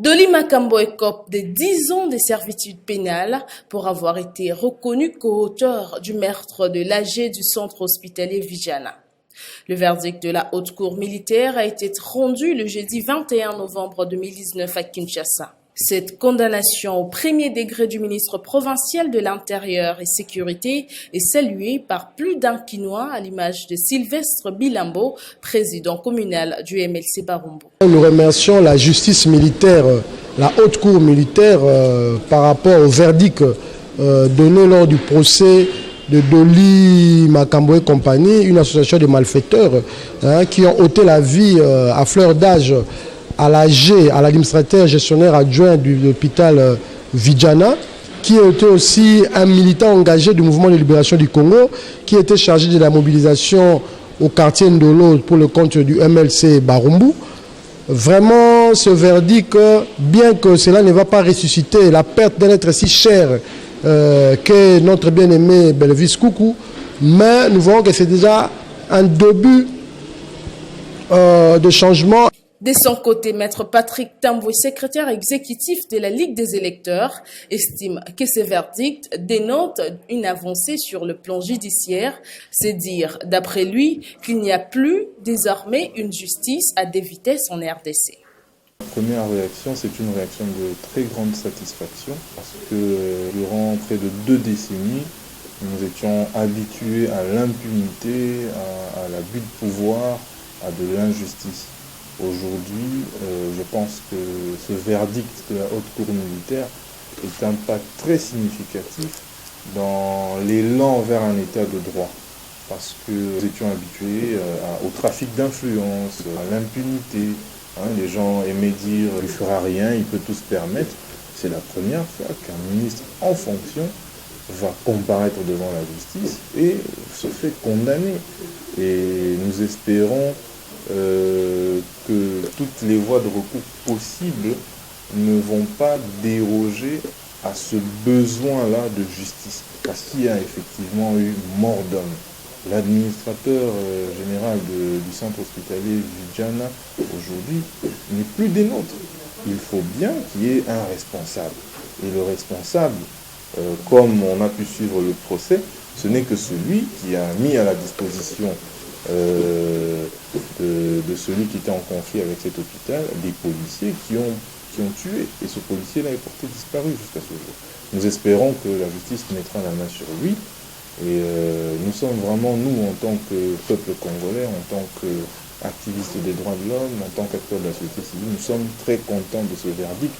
Dolly Makambo écope de 10 ans de servitude pénale pour avoir été reconnu co-auteur du meurtre de l'AG du centre hospitalier Vijana. Le verdict de la haute cour militaire a été rendu le jeudi 21 novembre 2019 à Kinshasa. Cette condamnation au premier degré du ministre provincial de l'Intérieur et Sécurité est saluée par plus d'un Kinois à l'image de Sylvestre Bilambo, président communal du MLC Barumbu. Nous remercions la justice militaire, la haute cour militaire par rapport au verdict donné lors du procès de Dolly Makambo et compagnie, une association de malfaiteurs qui ont ôté la vie à fleur d'âge à l'AG, à l'administrateur gestionnaire adjoint de l'hôpital Vijana, qui était aussi un militant engagé du mouvement de libération du Congo, qui était chargé de la mobilisation au quartier Ndolo pour le compte du MLC Barumbu. Vraiment, ce verdict, bien que cela ne va pas ressusciter la perte d'un être si cher qu'est notre bien-aimé Belvis Coucou, mais nous voyons que c'est déjà un début de changement. De son côté, Maître Patrick Tamboué, secrétaire exécutif de la Ligue des électeurs, estime que ce verdict dénote une avancée sur le plan judiciaire. C'est dire, d'après lui, qu'il n'y a plus désormais une justice à deux vitesses en RDC. La première réaction, c'est une réaction de très grande satisfaction parce que durant près de 2 décennies, nous étions habitués à l'impunité, à l'abus de pouvoir, à de l'injustice. Aujourd'hui, je pense que ce verdict de la haute cour militaire est un pas très significatif dans l'élan vers un état de droit. Parce que nous étions habitués au trafic d'influence, à l'impunité. Les gens aimaient dire « il ne fera rien, il peut tout se permettre ». C'est la première fois qu'un ministre en fonction va comparaître devant la justice et se fait condamner. Et nous espérons que toutes les voies de recours possibles ne vont pas déroger à ce besoin-là de justice. Parce qu'il y a effectivement eu mort d'homme. L'administrateur général du centre hospitalier Vijana, aujourd'hui, n'est plus des nôtres. Il faut bien qu'il y ait un responsable. Et le responsable, comme on a pu suivre le procès, ce n'est que celui qui a mis à la disposition de celui qui était en conflit avec cet hôpital, des policiers qui ont tué. Et ce policier-là est porté disparu jusqu'à ce jour. Nous espérons que la justice mettra la main sur lui. Et nous sommes vraiment, nous, en tant que peuple congolais, en tant qu'activistes des droits de l'homme, en tant qu'acteurs de la société civile, nous sommes très contents de ce verdict.